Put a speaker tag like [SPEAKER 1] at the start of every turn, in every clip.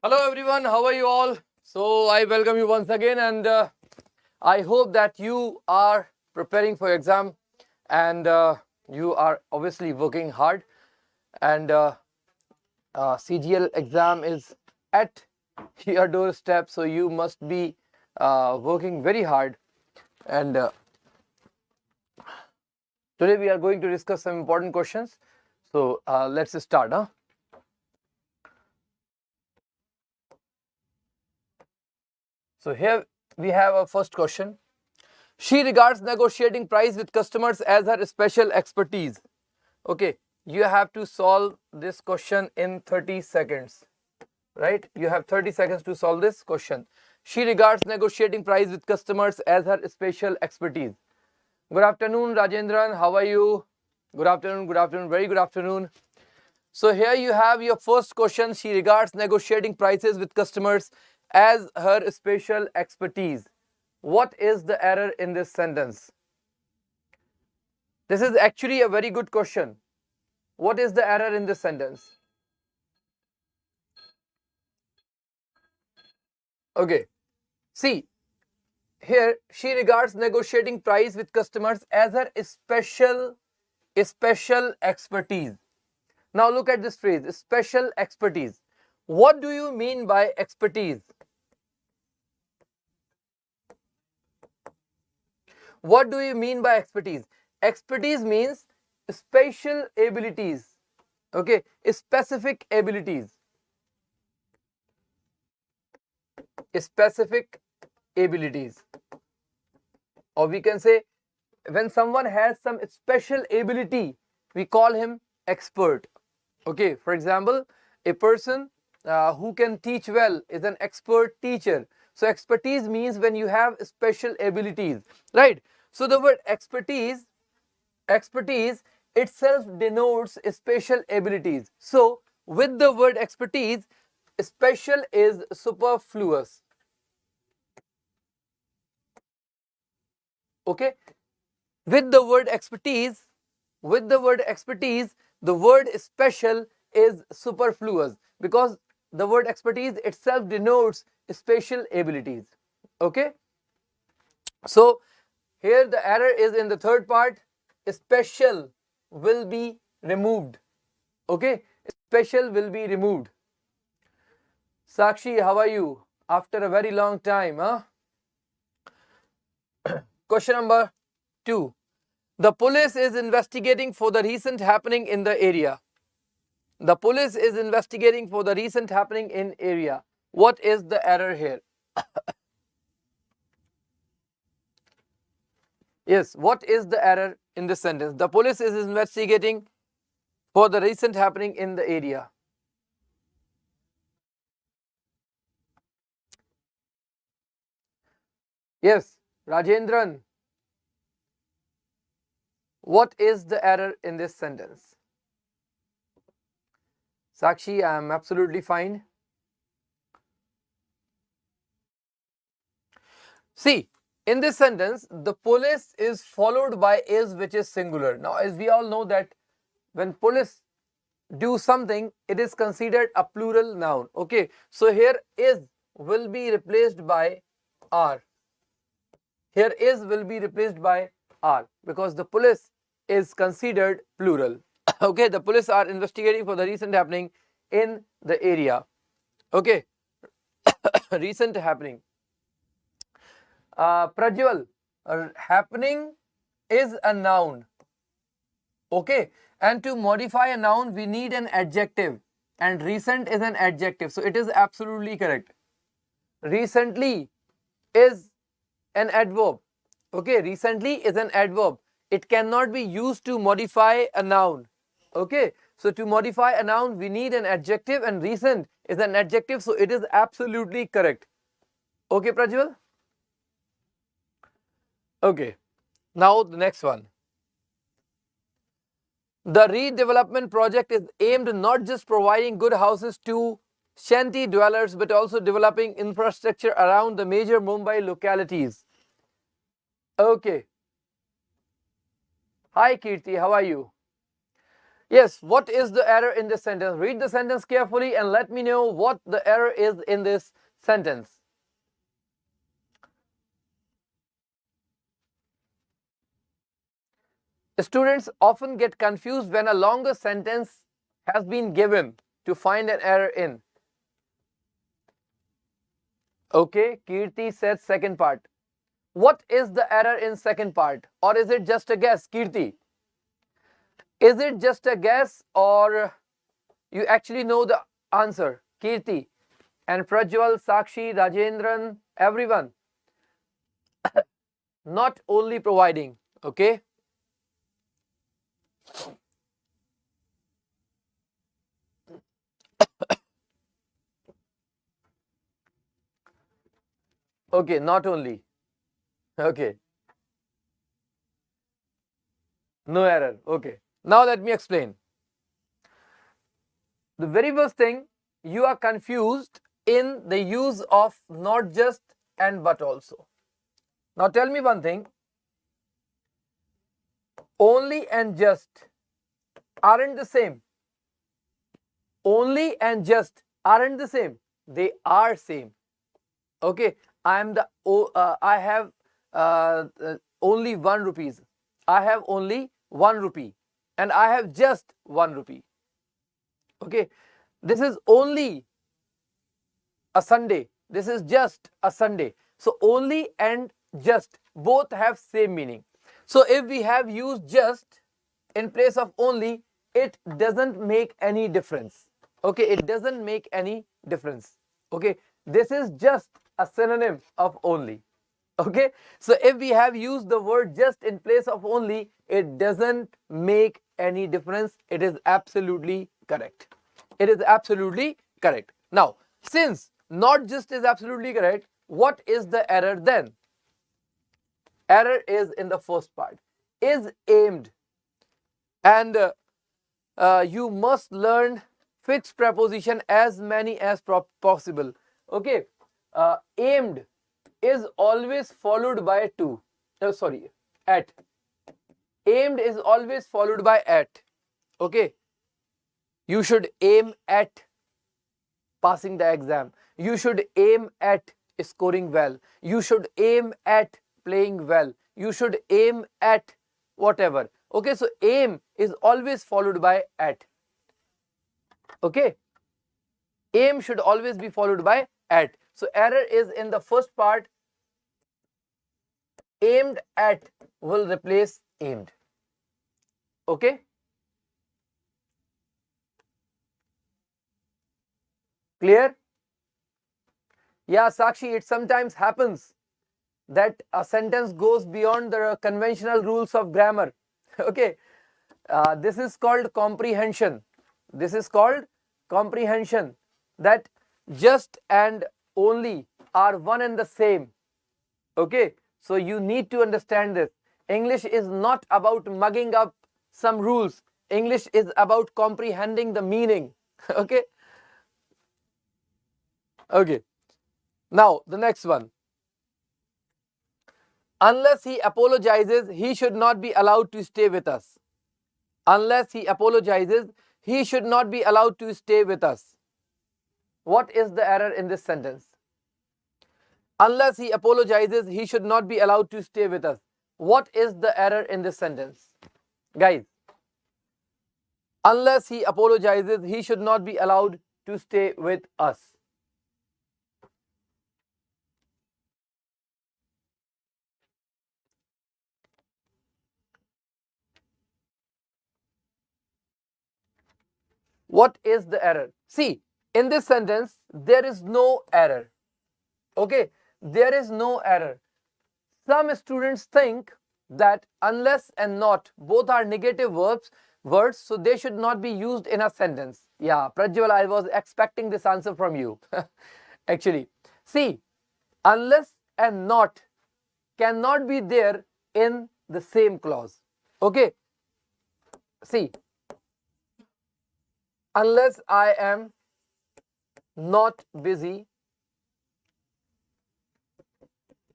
[SPEAKER 1] Hello everyone, how are you all? So I welcome you once again, and I hope that you are preparing for your exam, and you are obviously working hard, and CGL exam is at your doorstep, so you must be working very hard. And today we are going to discuss some important questions. So let's start. So here we have our first question. She regards negotiating price with customers as her special expertise. Okay, you have to solve this question in 30 seconds, right? You have 30 seconds to solve this question. She regards negotiating price with customers as her special expertise. Good afternoon, Rajendran. How are you? Good afternoon, very good afternoon. So here you have your first question. She regards negotiating prices with customers as her special expertise. What is the error in this sentence? This is actually a very good question. What is the error in this sentence? Okay, see, here she regards negotiating price with customers as her special expertise. Now look at this phrase, special expertise. What do you mean by expertise? What do you mean by expertise? Expertise means special abilities. Okay, specific abilities. Specific abilities. Or we can say when someone has some special ability, we call him expert. Okay, for example, a person who can teach well is an expert teacher. So expertise means when you have special abilities, right? So the word expertise itself denotes special abilities. So with the word expertise, special is superfluous. Okay, with the word expertise, the word special is superfluous because the word expertise itself denotes special abilities. Okay, so here the error is in the third part. Special will be removed. Okay, special will be removed. Sakshi, how are you? After a very long time, huh? Question number 2. The police is investigating for the recent happening in the area. The police is investigating for the recent happening in area. What is the error here? Yes, what is the error in this sentence? The police is investigating for the recent happening in the area. Yes, Rajendran. What is the error in this sentence? Sakshi, I am absolutely fine. See, in this sentence, the police is followed by is, which is singular. Now, as we all know that when police do something, it is considered a plural noun. Okay, so here is will be replaced by are. Here is will be replaced by are because the police is considered plural. Okay, the police are investigating for the recent happening in the area. Okay, recent happening. Prajwal, happening is a noun. Okay, and to modify a noun we need an adjective, and recent is an adjective, so it is absolutely correct. Recently is an adverb. Okay, recently is an adverb. It cannot be used to modify a noun. Okay, so to modify a noun we need an adjective, and recent is an adjective, so it is absolutely correct. Okay, Prajwal? Okay, now the next one. The redevelopment project is aimed not just providing good houses to shanty dwellers but also developing infrastructure around the major Mumbai localities. Okay. Hi Kirti, how are you? Yes, what is the error in this sentence? Read the sentence carefully and let me know what the error is in this sentence. Students often get confused when a longer sentence has been given to find an error in. Okay, Kirti said second part. What is the error in second part? Or is it just a guess, Kirti? Is it just a guess or you actually know the answer? Kirti and Prajwal, Sakshi, Rajendran, everyone. Not only providing, okay? Okay, not only. Okay. No error. Okay. Now let me explain. The very first thing, you are confused in the use of not just and but also. Now tell me one thing. Only and just aren't the same. Only and just aren't the same. They are same. Okay. I have only 1 rupees. I have only 1 rupee and I have just 1 rupee. Okay, this is only a Sunday. This is just a Sunday. So only and just both have same meaning. So if we have used just in place of only, it doesn't make any difference. Okay, it doesn't make any difference. Okay, this is just a synonym of only. Okay, so if we have used the word just in place of only, it doesn't make any difference. It is absolutely correct. It is absolutely correct. Now, since not just is absolutely correct, what is the error then? Error is in the first part. Is aimed. And you must learn fixed preposition as many as possible. Okay, aimed is always followed by to. At. Aimed is always followed by at. Okay, you should aim at passing the exam. You should aim at scoring well. You should aim at playing well. You should aim at whatever. Okay, so aim is always followed by at. Okay, aim should always be followed by at. So error is in the first part. Aimed at will replace aimed. Okay, clear? Yeah, Sakshi, it sometimes happens that a sentence goes beyond the conventional rules of grammar. Okay, this is called comprehension. This is called comprehension, that just and only are one and the same. Okay, so you need to understand this. English is not about mugging up some rules. English is about comprehending the meaning. Okay. Okay. Now the next one. Unless he apologizes, he should not be allowed to stay with us. Unless he apologizes, he should not be allowed to stay with us. What is the error in this sentence? Unless he apologizes, he should not be allowed to stay with us. What is the error in this sentence? Guys, unless he apologizes, he should not be allowed to stay with us. What is the error? See, in this sentence, there is no error. Okay, there is no error. Some students think that unless and not both are negative words, so they should not be used in a sentence. Yeah, Prajwal, I was expecting this answer from you. Actually, see, unless and not cannot be there in the same clause. Okay, see, unless I am not busy,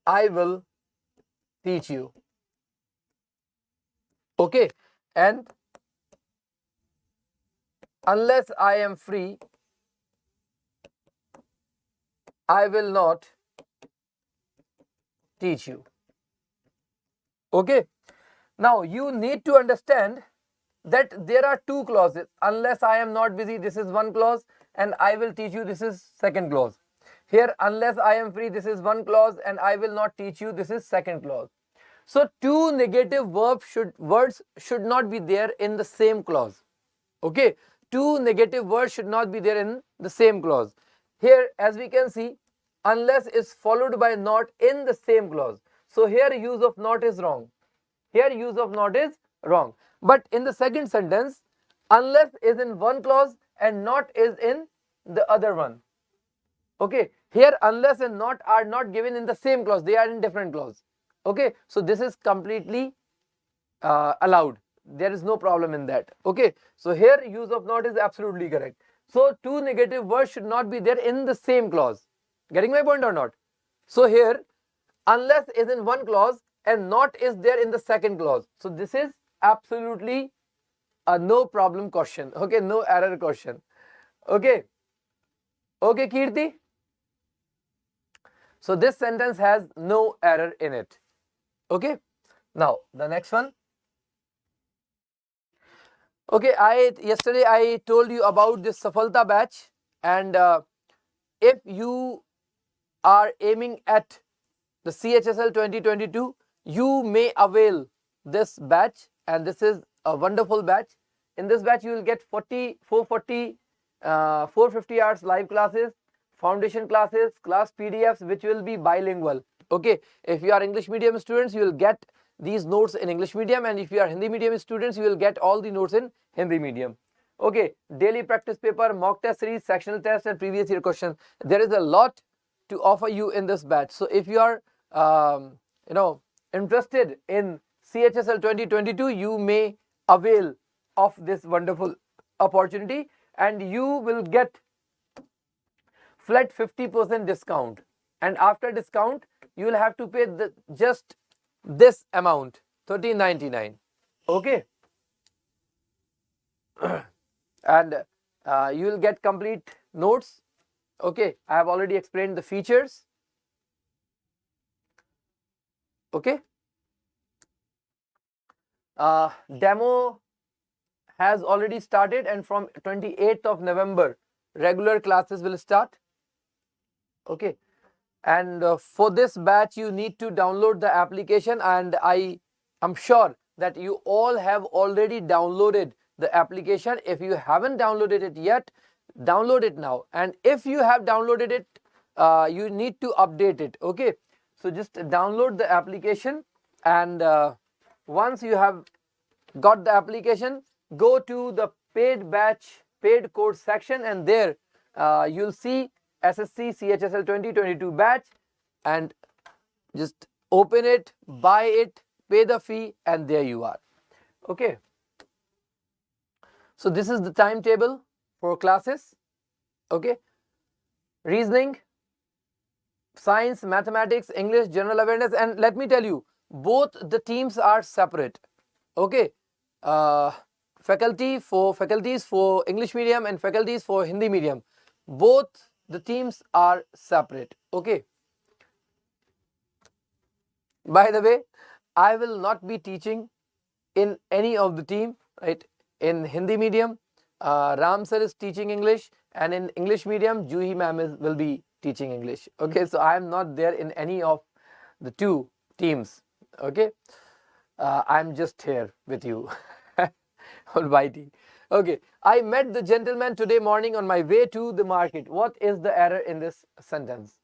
[SPEAKER 1] I will teach you. Okay, and unless I am free, I will not teach you. Okay. Now you need to understand that there are two clauses. Unless I am not busy, this is one clause, and I will teach you, this is second clause. Here, unless I am free, this is one clause, and I will not teach you, this is second clause. So two negative words should not be there in the same clause. Okay, two negative words should not be there in the same clause. Here, as we can see, unless is followed by not in the same clause. So here use of not is wrong. Here use of not is wrong. But in the second sentence, unless is in one clause and not is in the other one. Okay, here unless and not are not given in the same clause, they are in different clause. Okay, so this is completely allowed. There is no problem in that. Okay, so here use of not is absolutely correct. So two negative words should not be there in the same clause. Getting my point or not? So here unless is in one clause and not is there in the second clause. So this is absolutely a no problem question. Okay, no error question. Okay, okay, Kirti. So this sentence has no error in it. Okay, now the next one. Okay, yesterday I told you about this SAFALTA batch, and if you are aiming at the CHSL 2022, you may avail this batch, and this is a wonderful batch. In this batch you will get 450 hours live classes, foundation classes, class PDFs which will be bilingual. Okay, if you are English medium students, you will get these notes in English medium, and if you are Hindi medium students, you will get all the notes in Hindi medium. Okay, daily practice paper, mock test series, sectional test, and previous year questions. There is a lot to offer you in this batch. So if you are interested in CHSL 2022, you may avail of this wonderful opportunity, and you will get flat 50% discount, and after discount you will have to pay just this amount, 13.99. okay, and you will get complete notes. Okay, I have already explained the features. Okay, demo has already started, and from 28th of November regular classes will start. Okay, and for this batch you need to download the application, and I am sure that you all have already downloaded the application. If you haven't downloaded it yet, download it now, and if you have downloaded it, you need to update it. Okay, so just download the application, and once you have got the application, go to the paid batch, paid course section, and there you'll see Ssc Cgl 2022 batch, and just open it, buy it, pay the fee, and there you are. Okay, so this is the timetable for classes. Okay, reasoning, science, mathematics, English, general awareness, and let me tell you, both the teams are separate. Okay, faculties for English medium and faculties for Hindi medium, both the teams are separate. Okay, by the way, I will not be teaching in any of the team, right? In Hindi medium, Ram sir is teaching English, and in English medium, Juhi ma'am will be teaching English. Okay, so I am not there in any of the two teams. Okay, I am just here with you. Almighty. Okay, I met the gentleman today morning on my way to the market. What is the error in this sentence?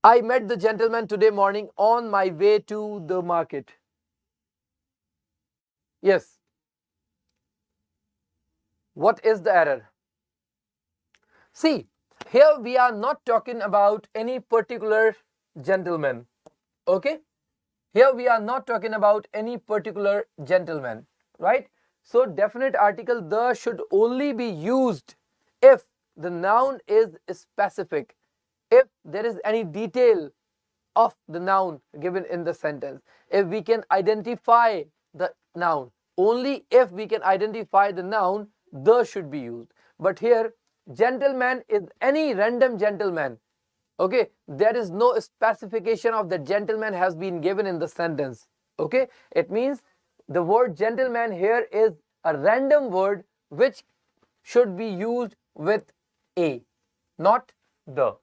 [SPEAKER 1] I met the gentleman today morning on my way to the market. Yes. What is the error? See, here we are not talking about any particular gentleman. Okay, here we are not talking about any particular gentleman, right? So definite article the should only be used if the noun is specific, if there is any detail of the noun given in the sentence, if we can identify the noun. Only if we can identify the noun, the should be used. But here, gentleman is any random gentleman. Okay, there is no specification of the gentleman has been given in the sentence. Okay, it means the word gentleman here is a random word which should be used with a, not the.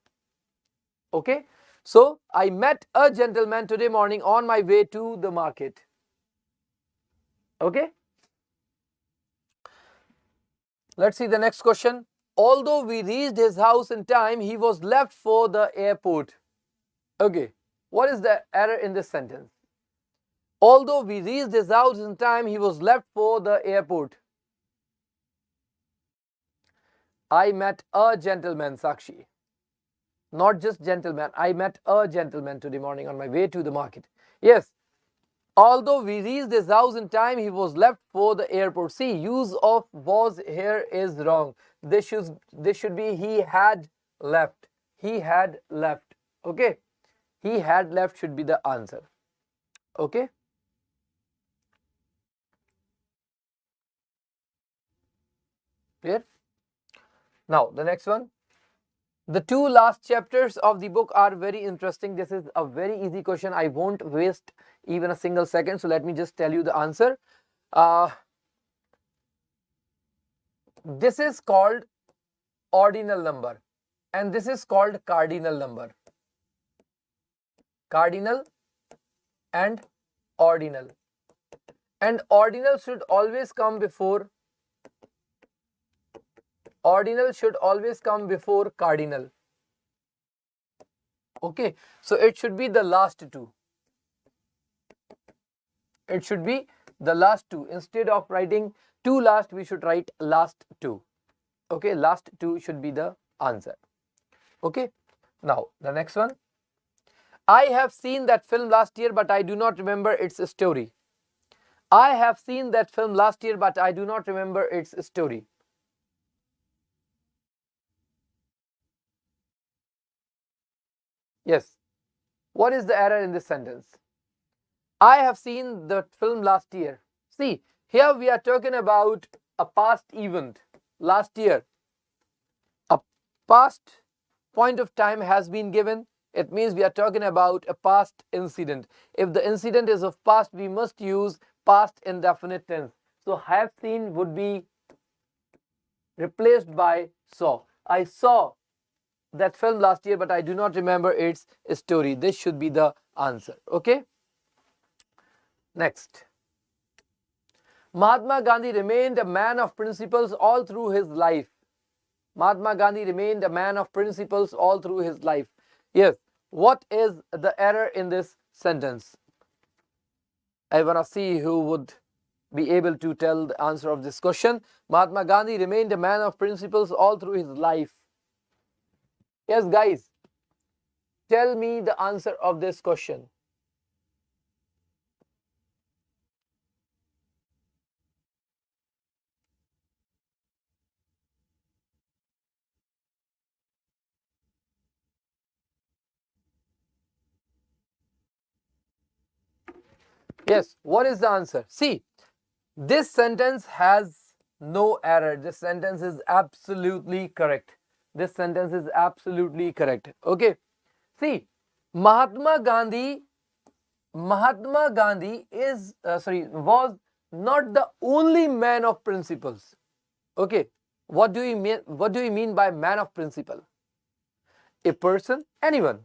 [SPEAKER 1] Okay, so I met a gentleman today morning on my way to the market. Okay, let's see the next question. Although we reached his house in time, he was left for the airport. Okay, what is the error in this sentence? Although we reached his house in time, he was left for the airport. I met a gentleman, Sakshi. Not just gentleman. I met a gentleman today morning on my way to the market. Yes. Although we reached his house in time, he was left for the airport. See, use of was here is wrong. This should be he had left. He had left. Okay. He had left should be the answer. Okay. Clear? Now, the next one. The two last chapters of the book are very interesting. This is a very easy question. I won't waste even a single second. So let me just tell you the answer. This is called ordinal number and this is called cardinal number. Cardinal and ordinal. And ordinal should always come before cardinal. Okay, so it should be the last two. It should be the last two. Instead of writing two last, we should write last two. Okay, last two should be the answer. Okay, now the next one. I have seen that film last year, but I do not remember its story. I have seen that film last year, but I do not remember its story. Yes. What is the error in this sentence? I have seen the film last year. See, here we are talking about a past event. Last year, a past point of time has been given. It means we are talking about a past incident. If the incident is of past, we must use past indefinite tense. So have seen would be replaced by saw. I saw that film last year, but I do not remember its story. This should be the answer. Okay. Next. Mahatma Gandhi remained a man of principles all through his life. Mahatma Gandhi remained a man of principles all through his life. Yes. What is the error in this sentence? I want to see who would be able to tell the answer of this question. Mahatma Gandhi remained a man of principles all through his life. Yes, guys, tell me the answer of this question. Yes, what is the answer? See, this sentence has no error. This sentence is absolutely correct. This sentence is absolutely correct. Okay. See, Mahatma Gandhi is was not the only man of principles. Okay. What do you mean? What do you mean by man of principle? A person, anyone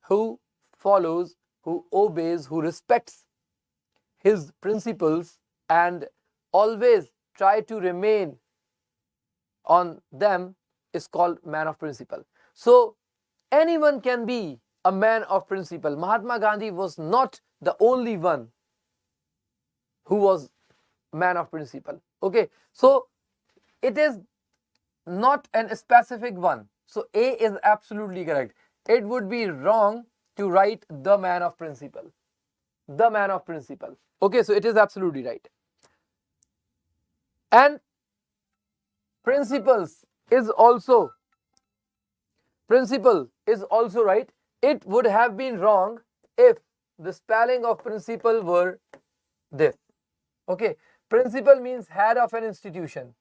[SPEAKER 1] who follows, who obeys, who respects his principles and always try to remain on them is called man of principle. So anyone can be a man of principle. Mahatma Gandhi was not the only one who was man of principle. Okay, so it is not a specific one. So A is absolutely correct. It would be wrong to write the man of principle. The man of principle. Okay, so it is absolutely right. And principle is also right. It would have been wrong if the spelling of principle were this. Okay, principal means head of an institution.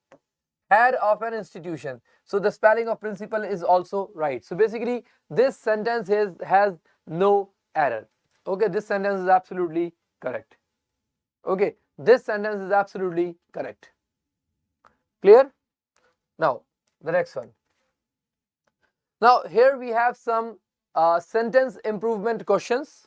[SPEAKER 1] head of an institution. So the spelling of principal is also right. So basically this sentence has no error. Okay, this sentence is absolutely correct. Okay, this sentence is absolutely correct. Clear? Now the next one. Now here we have some sentence improvement questions.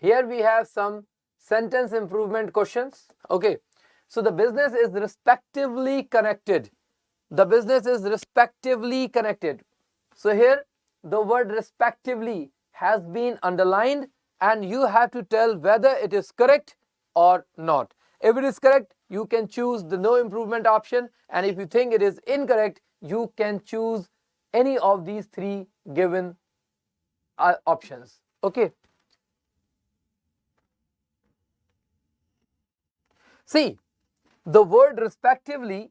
[SPEAKER 1] Here we have some sentence improvement questions. Okay, so the business is respectively connected. The business is respectively connected. So here the word respectively has been underlined and you have to tell whether it is correct or not. If it is correct, you can choose the no improvement option, and if you think it is incorrect, you can choose any of these three given options. Okay. See, the word respectively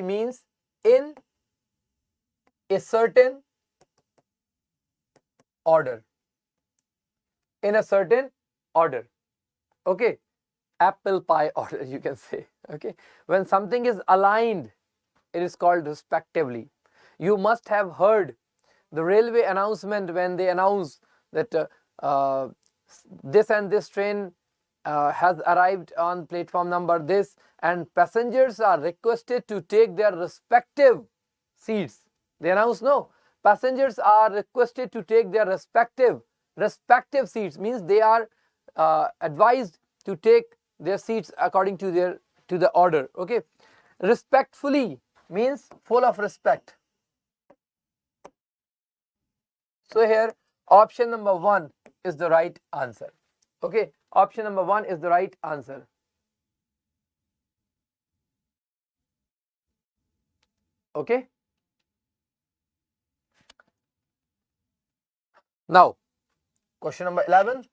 [SPEAKER 1] means in a certain order. In a certain order. Okay. Apple pie order, you can say. Okay. When something is aligned, it is called respectively. You must have heard the railway announcement when they announce that this and this train has arrived on platform number this, and passengers are requested to take their respective seats. They announce, no, passengers are requested to take their respective seats, means they are advised to take their seats according to the order. Okay. Respectfully means full of respect. So here option number 1 is the right answer. Okay, option number 1 is the right answer. Okay. Now, question number 11.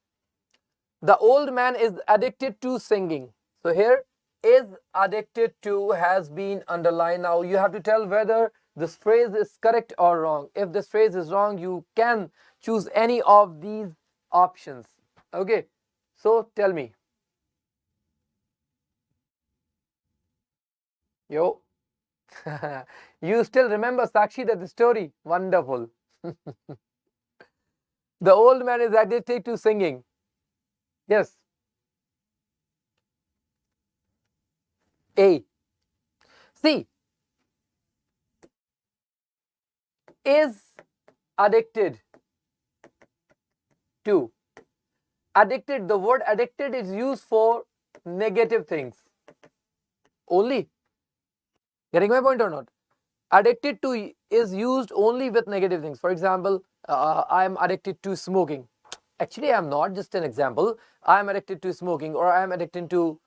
[SPEAKER 1] The old man is addicted to singing. So here is addicted to has been underlined. Now you have to tell whether this phrase is correct or wrong. If this phrase is wrong, you can choose any of these options. Okay. So tell me. Yo. You still remember, Sakshi, that the story? Wonderful. The old man is addicted to singing. Yes. A. See, is addicted to. Addicted, the word addicted is used for negative things only. Getting my point or not? Addicted to is used only with negative things. For example, I am addicted to smoking. Actually, I am not, just an example. I am addicted to smoking, or I am addicted to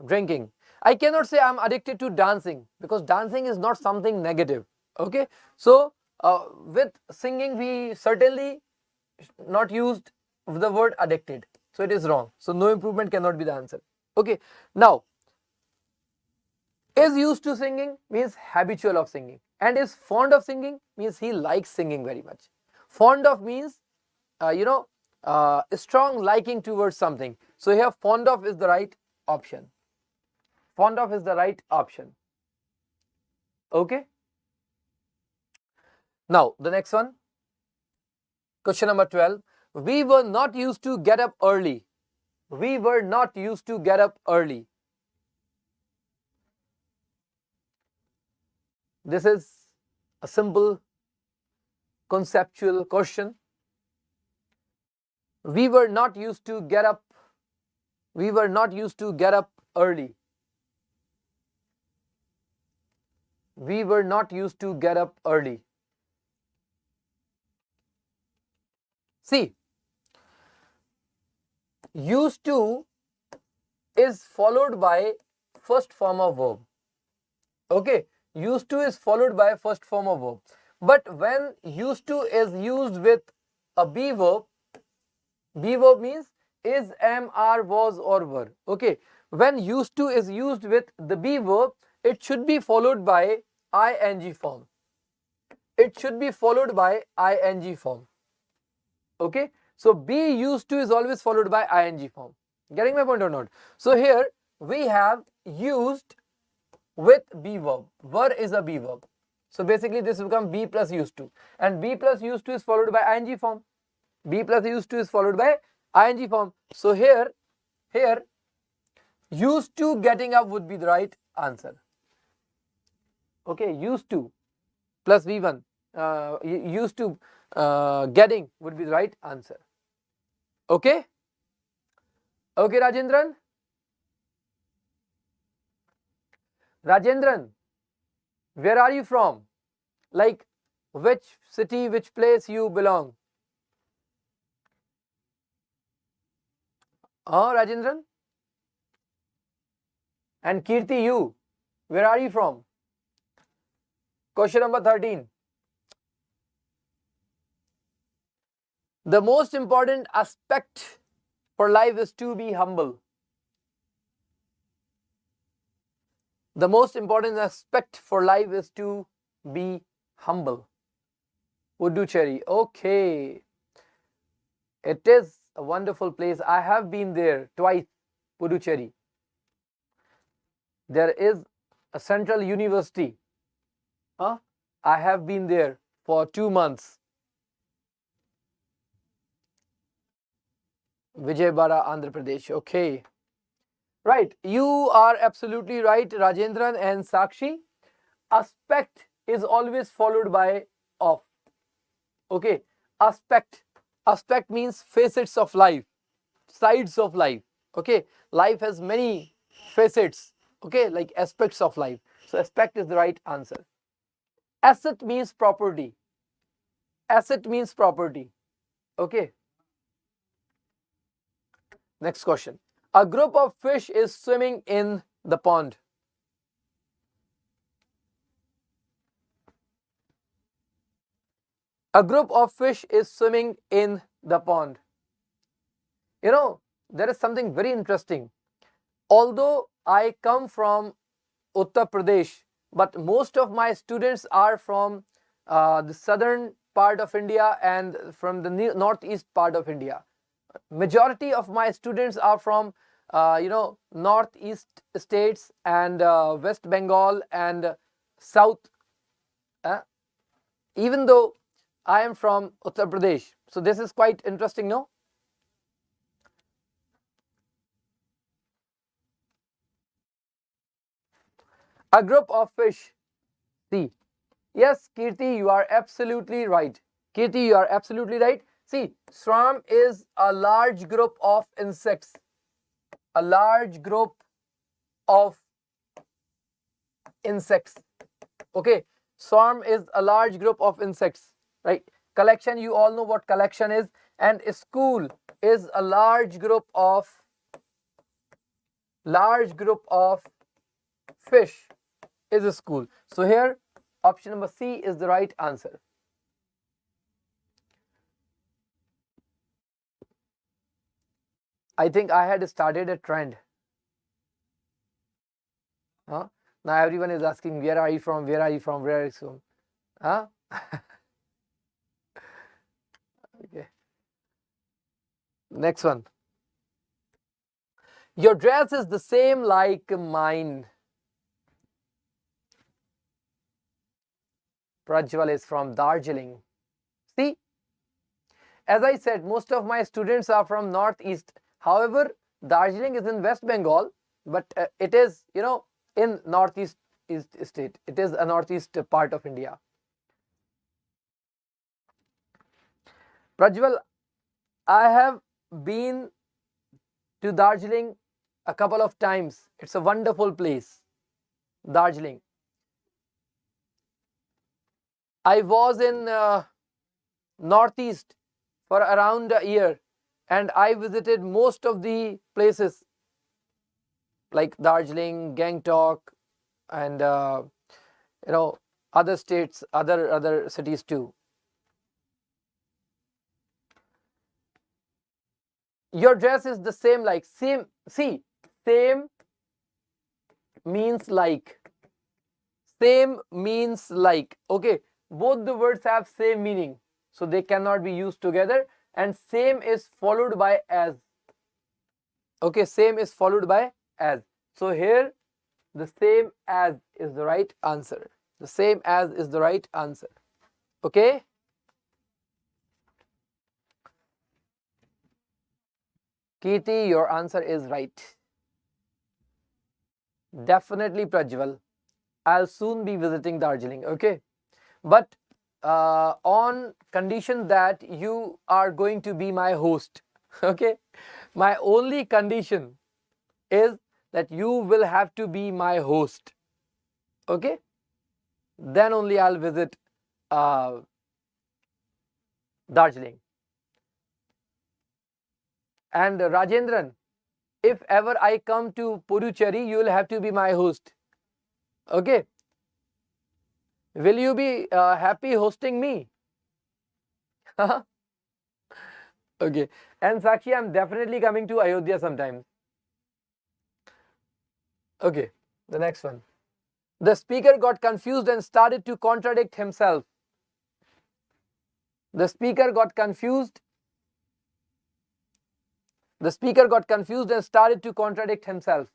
[SPEAKER 1] drinking. I cannot say I am addicted to dancing, because dancing is not something negative. Okay, so with singing we certainly not used the word addicted, so it is wrong. So no improvement cannot be the answer. Okay, now is used to singing means habitual of singing, and is fond of singing means he likes singing very much. Fond of means strong liking towards something. So here fond of is the right option. Fond of is the right option. Okay. Now the next one, question number 12. We were not used to get up early. We were not used to get up early. This is a simple conceptual question. We were not used to get up. We were not used to get up early. We were not used to get up early. See, used to is followed by first form of verb. Okay, used to is followed by first form of verb. But when used to is used with a be verb means is, am, are, was, or were. Okay, when used to is used with the be verb, it should be followed by ing form. it should be followed by ing form. Okay, so be used to is always followed by ing form. Getting my point or not? So here we have used with be verb. Were is a be verb. So basically this will become be plus used to, and be plus used to is followed by ing form. Be plus used to is followed by ing form. So here used to getting up would be the right answer. Okay, used to plus V1, used to getting would be the right answer. Okay? Okay, Rajendran? Rajendran, where are you from? Like, which city, which place you belong? Rajendran? And Kirti, you, where are you from? Question number 13. The most important aspect for life is to be humble. The most important aspect for life is to be humble. Puducherry. Okay. It is a wonderful place. I have been there twice, Puducherry. There is a central university. I have been there for 2 months. Vijayawada, Andhra Pradesh. Okay. Right. You are absolutely right, Rajendran and Sakshi. Aspect is always followed by of. Okay. Aspect. Aspect means facets of life, sides of life. Okay. Life has many facets. Okay. Like aspects of life. So aspect is the right answer. Asset means property. Asset means property. Okay. Next question. A group of fish is swimming in the pond. A group of fish is swimming in the pond. You know, there is something very interesting. Although I come from Uttar Pradesh, but most of my students are from the southern part of India and from the northeast part of India. Majority of my students are from northeast states and West Bengal and south, even though I am from Uttar Pradesh. So this is quite interesting, no? A group of fish. See, yes, Kirti, you are absolutely right. Kirti, you are absolutely right. See, swarm is a large group of insects. A large group of insects. Okay, swarm is a large group of insects, right? Collection, you all know what collection is, and a school is a large group of fish is a school. So here option number C is the right answer. I think I had started a trend. Now everyone is asking, where are you from? Where are you from? Where are you from? Okay. Next one. Your dress is the same like mine. Prajwal is from Darjeeling. See, as I said, most of my students are from northeast. However, Darjeeling is in West Bengal, but it is, in northeast state. It is a northeast part of India. Prajwal, I have been to Darjeeling a couple of times. It's a wonderful place, Darjeeling. I was in northeast for around a year, and I visited most of the places like Darjeeling, Gangtok, and other states, other cities too. Your dress is the same like. Same. See, same means like. Same means like. Okay. both the words have same meaning, so they cannot be used together, and same is followed by as. Okay, same is followed by as. So here the same as is the right answer. The same as is the right answer. Okay. Kirti, your answer is right. Definitely, Prajwal. I'll soon be visiting Darjeeling. Okay. But on condition that you are going to be my host. Okay. My only condition is that you will have to be my host. Okay. Then only I'll visit Darjeeling. And Rajendran, if ever I come to Puducherry, you will have to be my host. Okay. Will you be happy hosting me? Okay. And Sakshi, I'm definitely coming to Ayodhya sometime. Okay. The next one. The speaker got confused and started to contradict himself. The speaker got confused. The speaker got confused and started to contradict himself.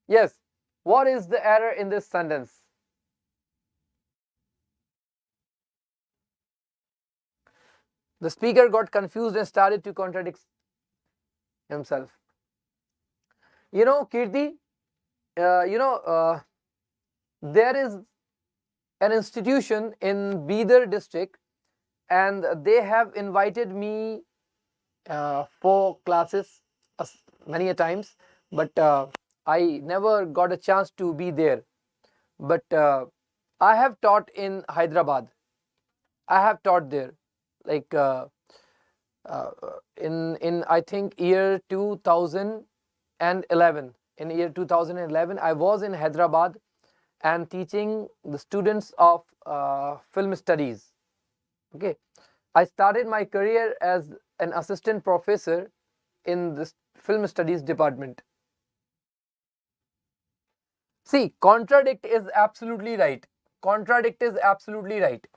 [SPEAKER 1] Yes. What is the error in this sentence? The speaker got confused and started to contradict himself. You know, Kirti, there is an institution in Bidar district, and they have invited me for classes many a times, but I never got a chance to be there. But I have taught in Hyderabad. I have taught there, like in I think year 2011. In year 2011, I was in Hyderabad and teaching the students of film studies. Okay, I started my career as an assistant professor in this film studies department. See, contradict is absolutely right. Contradict is absolutely right.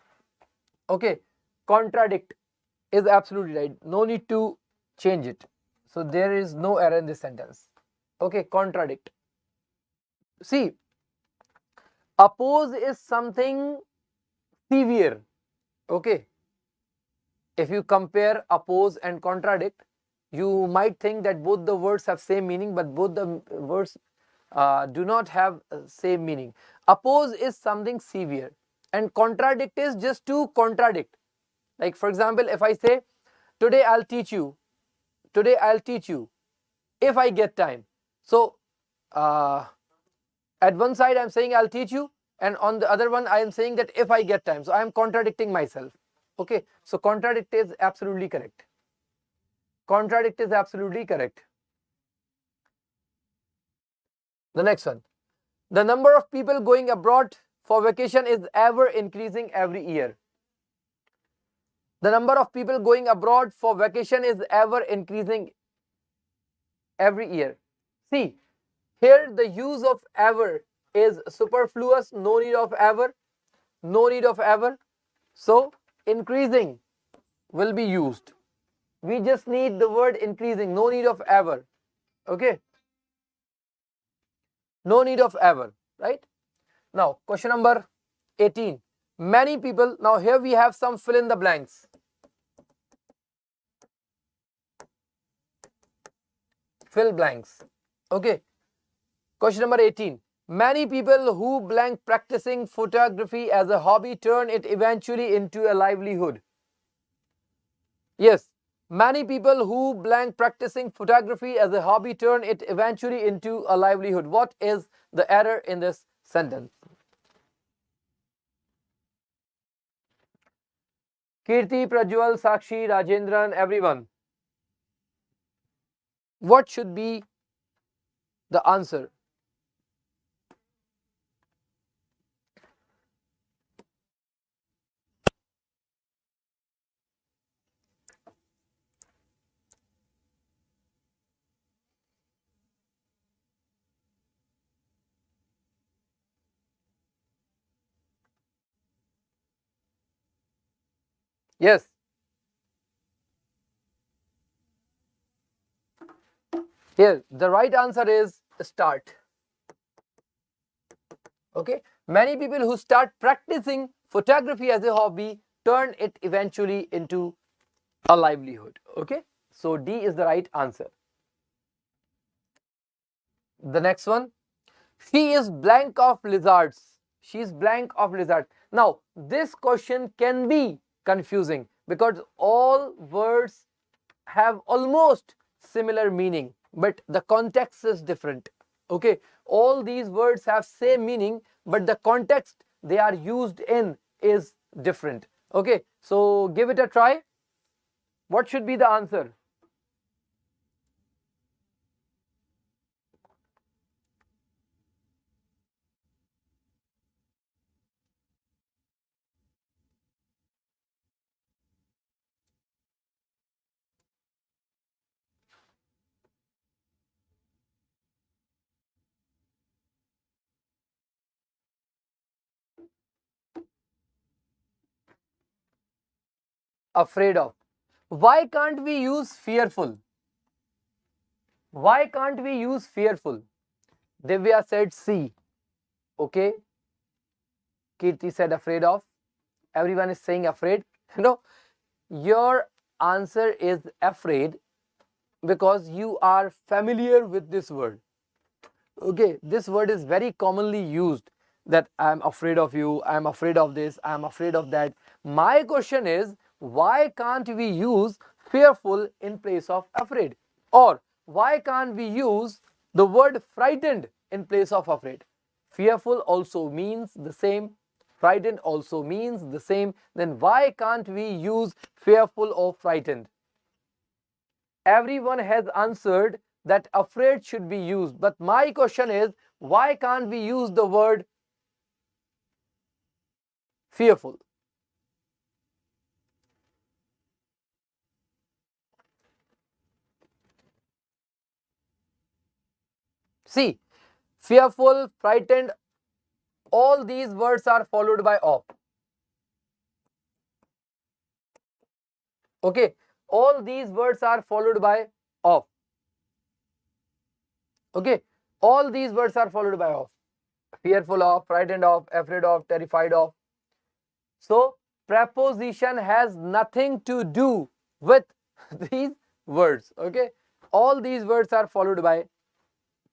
[SPEAKER 1] Okay, contradict is absolutely right. No need to change it. So there is no error in this sentence. Okay, contradict. See, oppose is something severe. Okay, if you compare oppose and contradict, you might think that both the words have same meaning, but both the words do not have same meaning. Oppose is something severe, and contradict is just to contradict. Like for example, if I say, today I'll teach you, today I'll teach you, if I get time. So at one side I'm saying I'll teach you, and on the other one I am saying that if I get time. So I am contradicting myself. Okay, so contradict is absolutely correct. Contradict is absolutely correct. The next one. The number of people going abroad for vacation is ever increasing every year. The number of people going abroad for vacation is ever increasing every year. See, here the use of ever is superfluous, no need of ever, no need of ever. So increasing will be used. We just need the word increasing, no need of ever. Okay, no need of ever, right? Now question number 18. Many people, now here we have some fill in the blanks. Fill blanks. Okay, question number 18. Many people who blank practicing photography as a hobby turn it eventually into a livelihood. Yes, many people who blank practicing photography as a hobby turn it eventually into a livelihood. What is the error in this sentence? Kirti, Prajwal, Sakshi, Rajendran, everyone. What should be the answer? Yes. Here, the right answer is start. Okay. Many people who start practicing photography as a hobby turn it eventually into a livelihood. Okay. So D is the right answer. The next one. She is blank of lizards. She is blank of lizards. Now, this question can be confusing because all words have almost similar meaning, but the context is different. Okay, all these words have same meaning, but the context they are used in is different. Okay, so give it a try. What should be the answer? Afraid of. Why can't we use fearful? Why can't we use fearful? Divya said C. Okay. Kirti said afraid of. Everyone is saying afraid. No, your answer is afraid because you are familiar with this word. Okay, this word is very commonly used, that I am afraid of you, I am afraid of this, I am afraid of that. My question is, why can't we use fearful in place of afraid? Or why can't we use the word frightened in place of afraid? Fearful also means the same, frightened also means the same. Then why can't we use fearful or frightened? Everyone has answered that afraid should be used, but my question is, why can't we use the word fearful? See, fearful, frightened, all these words are followed by of. Okay, all these words are followed by of. Okay, all these words are followed by of. Fearful of, frightened of, afraid of, terrified of. So preposition has nothing to do with these words. Okay, all these words are followed by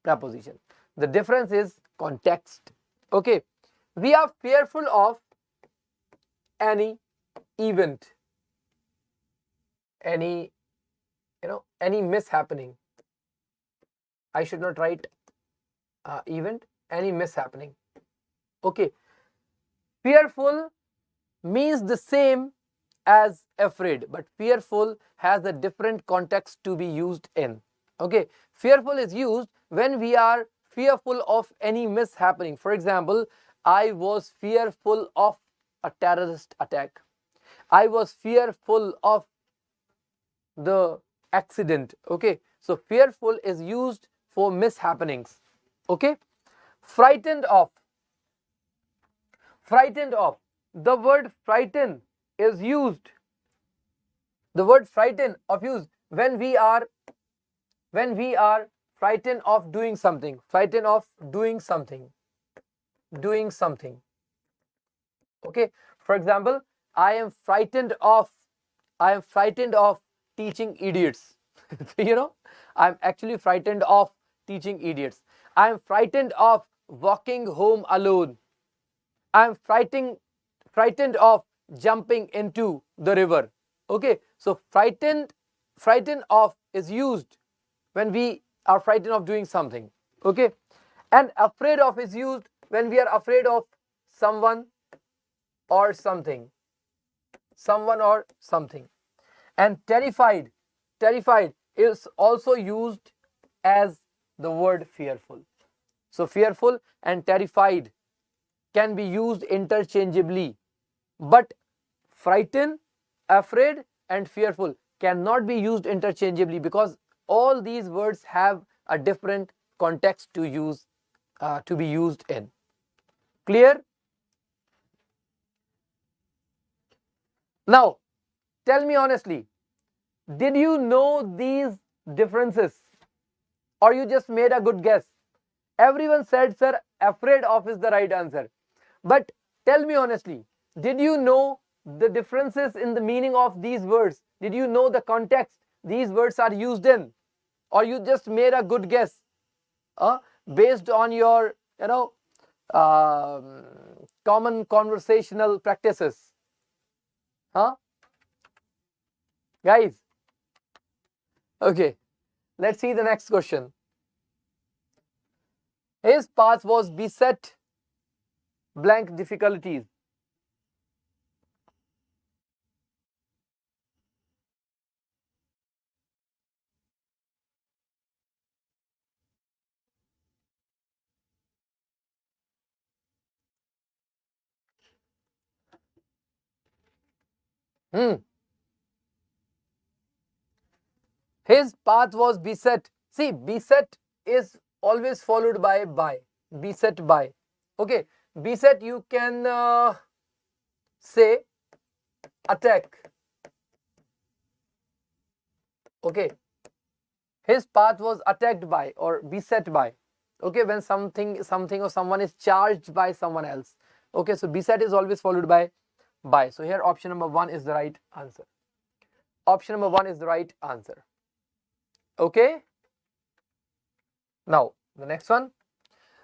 [SPEAKER 1] preposition. The difference is context. Okay, we are fearful of any event, any any mishappening. I should not write event, any mishappening. Okay, fearful means the same as afraid, but fearful has a different context to be used in. Okay, fearful is used when we are fearful of any mishappening. For example, I was fearful of a terrorist attack. I was fearful of the accident. Okay, so fearful is used for mishappenings. Okay, frightened of. Frightened of. The word frighten is used. The word frighten of used when we are frightened of doing something. Frightened of doing something. Doing something. Okay. For example, I am frightened of teaching idiots. I'm actually frightened of teaching idiots. I'm frightened of walking home alone. I'm frightened of jumping into the river. Okay, so frightened of is used when we are frightened of doing something. Okay, and afraid of is used when we are afraid of someone or something. Someone or something. And terrified is also used as the word fearful. So fearful and terrified can be used interchangeably, but frightened, afraid and fearful cannot be used interchangeably because all these words have a different context to be used in. Clear? Now tell me honestly, did you know these differences or you just made a good guess? Everyone said, sir, afraid of is the right answer. But tell me honestly, did you know the differences in the meaning of these words? Did you know the context these words are used in? Or you just made a good guess based on your, common conversational practices? Huh? Guys? Okay, let's see the next question. His path was beset blank difficulties. His path was beset. See, beset is always followed by by. Beset by. Okay, beset you can say attack. Okay, his path was attacked by or beset by. Okay, when something or someone is charged by someone else. Okay, so beset is always followed by by. So here option number 1 is the right answer. Option number 1 is the right answer. Okay. Now the next one.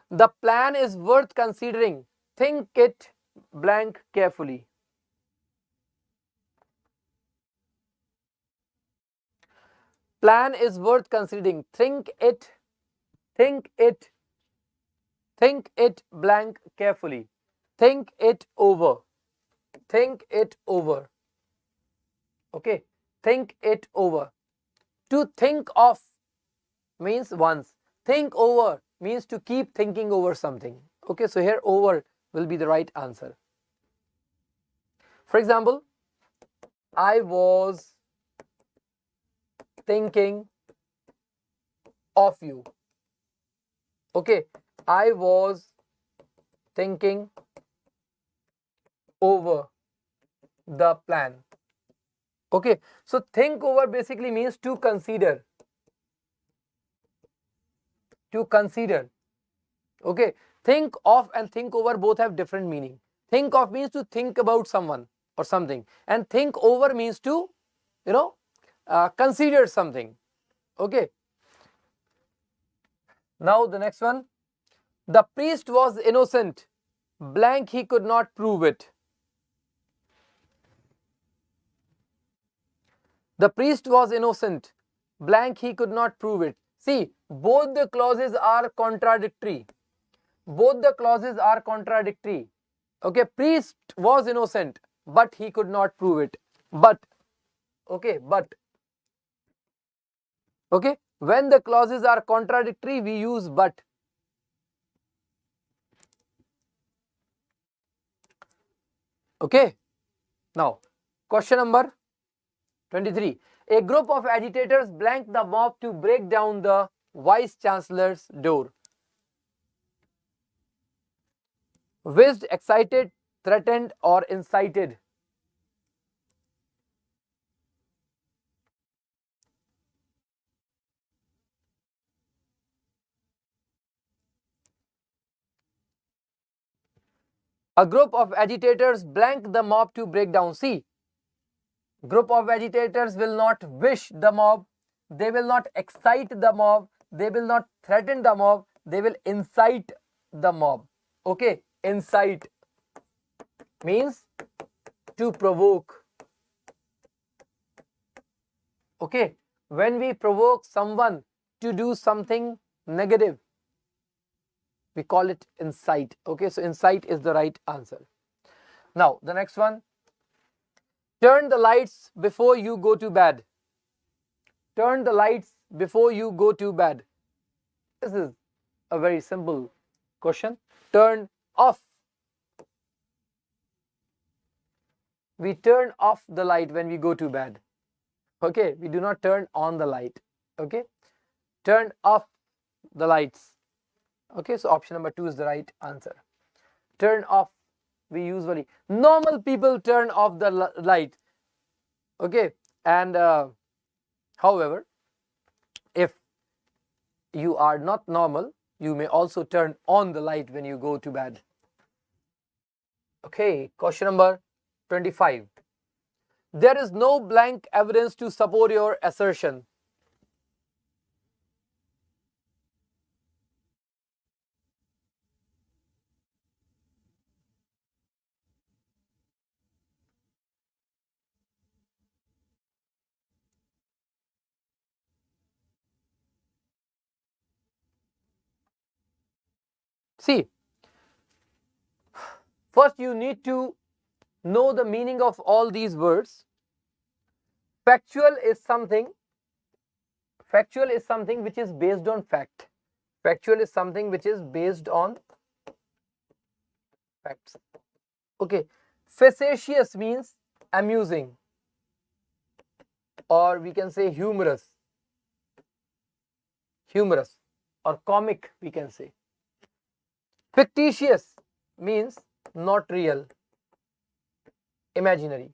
[SPEAKER 1] The plan is worth considering. Think it blank carefully. Plan is worth considering. Think it blank carefully. Think it over. Think it over. Okay, think it over. To think of means once. Think over means to keep thinking over something. Okay, so here over will be the right answer. For example, I was thinking of you. Okay, I was thinking over the plan. Okay, so think over basically means to consider. To consider. Okay, think of and think over both have different meaning. Think of means to think about someone or something, and think over means to, consider something. Okay. Now the next one. The priest was innocent. Blank, he could not prove it. The priest was innocent. Blank, he could not prove it. See, both the clauses are contradictory. Both the clauses are contradictory. Okay, priest was innocent, but he could not prove it. But, okay, but. Okay, when the clauses are contradictory, we use but. Okay, now question number 23. A group of agitators blanked the mob to break down the vice chancellor's door. Whizzed, excited, threatened, or incited. A group of agitators blanked the mob to break down. See, group of agitators will not wish the mob, they will not excite the mob, they will not threaten the mob, they will incite the mob. Okay, incite means to provoke. Okay, when we provoke someone to do something negative, we call it incite. Okay, so incite is the right answer. Now the next one. Turn the lights before you go to bed. Turn the lights before you go to bed. This is a very simple question. Turn off. We turn off the light when we go to bed. Okay, we do not turn on the light. Okay, turn off the lights. Okay, so option number 2 is the right answer. Turn off, we usually, normal people turn off the light. Okay, and however, if you are not normal, you may also turn on the light when you go to bed. Okay, question number 25. There is no blank evidence to support your assertion. See, first you need to know the meaning of all these words. Factual is something which is based on fact. Factual is something which is based on facts. Okay, facetious means amusing, or we can say humorous or comic, we can say. Fictitious means not real, imaginary.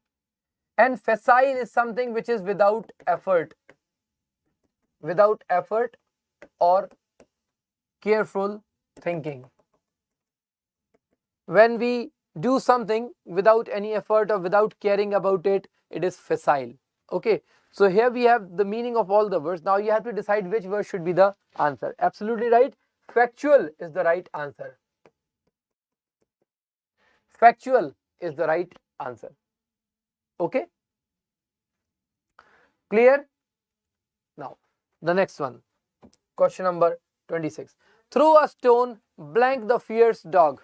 [SPEAKER 1] And facile is something which is without effort or careful thinking. When we do something without any effort or without caring about it, it is facile. Okay, so here we have the meaning of all the words. Now you have to decide which word should be the answer. Absolutely right. Factual is the right answer. Factual is the right answer. Okay, clear? Now the next one, question number 26. Throw a stone, blank the fierce dog.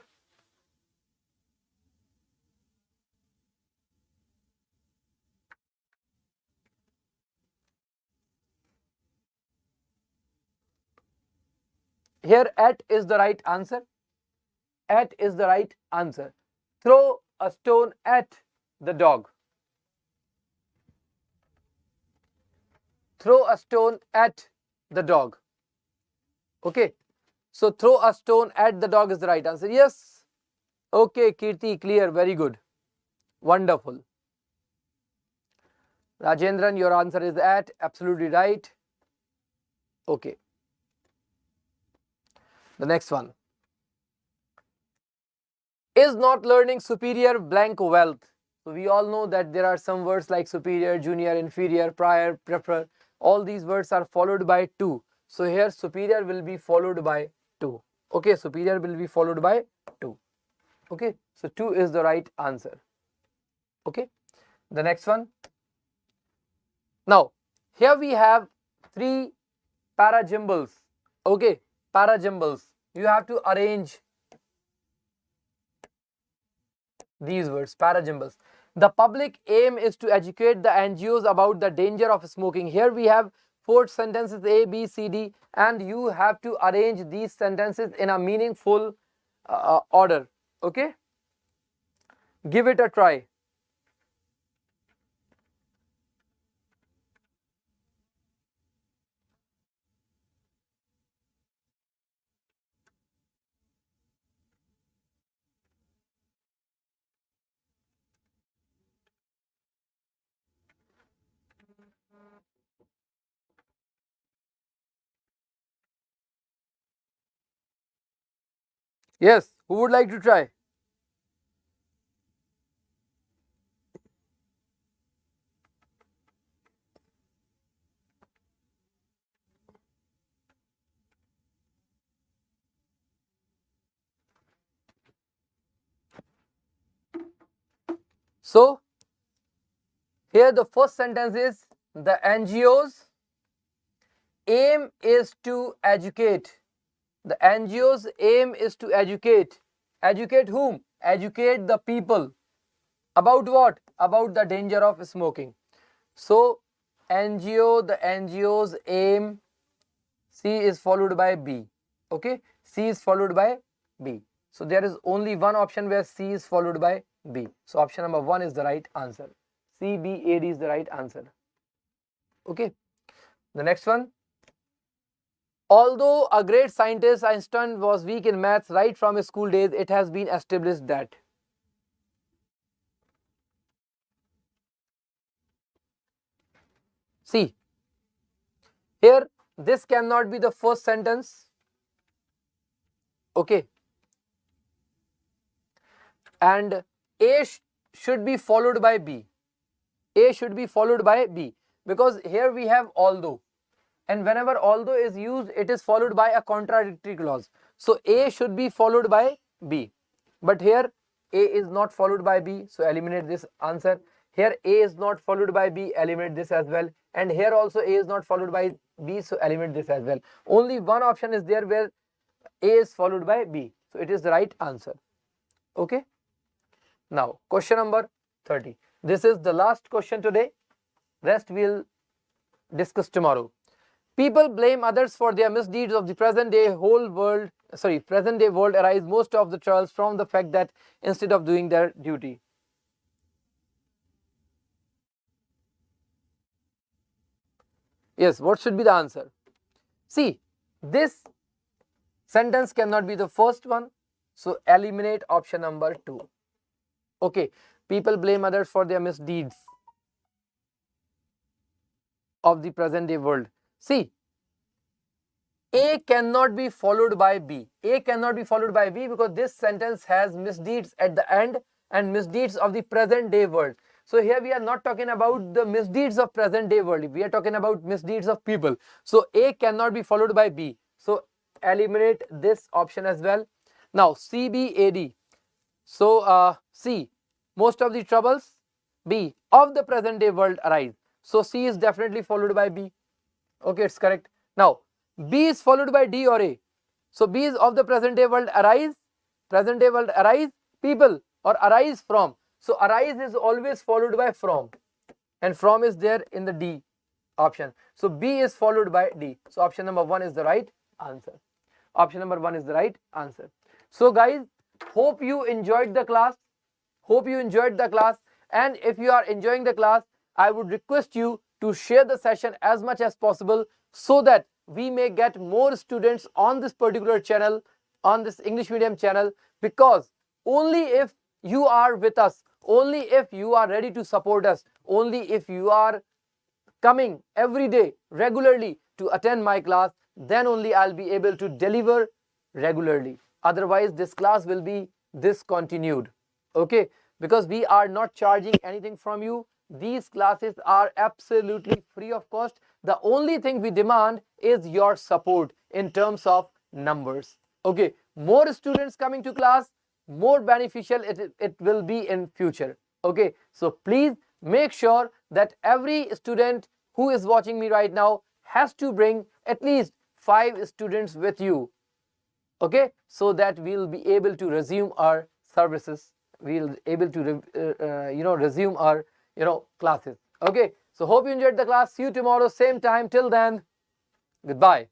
[SPEAKER 1] Here at is the right answer. At is the right answer. Throw a stone at the dog. Throw a stone at the dog. Okay, so throw a stone at the dog is the right answer. Yes. Okay, Kirti, clear, very good, wonderful. Rajendran, your answer is at, absolutely right. Okay, the next one. Is not learning superior blank wealth? So we all know that there are some words like superior, junior, inferior, prior, prefer. All these words are followed by to. So here superior will be followed by to. Okay, superior will be followed by to. Okay, so 2 is the right answer. Okay, the next one. Now here we have 3 parajumbles. Okay, parajumbles. You have to arrange these words, parajumbles. The public aim is to educate the NGOs about the danger of smoking. Here we have 4 sentences, A, B, C, D, and you have to arrange these sentences in a meaningful order. Okay, give it a try. Yes, who would like to try? So here the first sentence is the NGOs aim is to educate. The NGO's aim is to educate. Educate whom? Educate the people. About what? About the danger of smoking. So NGO, the NGO's aim, C is followed by B. Okay, C is followed by B. So there is only one option where C is followed by B. So option number 1 is the right answer. C, B, A, D is the right answer. Okay, the next one. Although a great scientist, Einstein was weak in maths right from his school days, it has been established that. See, here this cannot be the first sentence, okay, and A should be followed by B. A should be followed by B, because here we have although, and whenever although is used, it is followed by a contradictory clause. So A should be followed by B, but here A is not followed by B, so eliminate this answer. Here A is not followed by B, eliminate this as well, and here also A is not followed by B, so eliminate this as well. Only one option is there where A is followed by B, so it is the right answer. Okay. Now question number 30. This is the last question today. Rest we'll discuss tomorrow. People blame others for their misdeeds of the present day world arise most of the troubles from the fact that instead of doing their duty. Yes, what should be the answer? See, this sentence cannot be the first one, so eliminate option number 2. Okay, people blame others for their misdeeds of the present day world. See, A cannot be followed by B. A cannot be followed by B because this sentence has misdeeds at the end and misdeeds of the present day world. So here we are not talking about the misdeeds of present day world. We are talking about misdeeds of people. So A cannot be followed by B. So eliminate this option as well. Now CBAD. So C, most of the troubles. B, of the present day world arise. So C is definitely followed by B. Okay, it's correct. Now B is followed by D or A. So B is of the present day world arise. Present day world arise, people, or arise from. So arise is always followed by from, and from is there in the D option. So B is followed by D. So option number 1 is the right answer. Option number 1 is the right answer. So guys, hope you enjoyed the class. Hope you enjoyed the class. And if you are enjoying the class, I would request you to share the session as much as possible so that we may get more students on this particular channel, on this English medium channel, because only if you are with us, only if you are ready to support us, only if you are coming every day regularly to attend my class, then only I'll be able to deliver regularly. Otherwise this class will be discontinued. Okay, because we are not charging anything from you. These classes are absolutely free of cost. The only thing we demand is your support in terms of numbers. Okay, more students coming to class, more beneficial it will be in future. Okay, so please make sure that every student who is watching me right now has to bring at least 5 students with you. Okay, so that we'll be able to resume our services. We'll able to resume our classes. Okay, so hope you enjoyed the class. See you tomorrow same time. Till then, goodbye.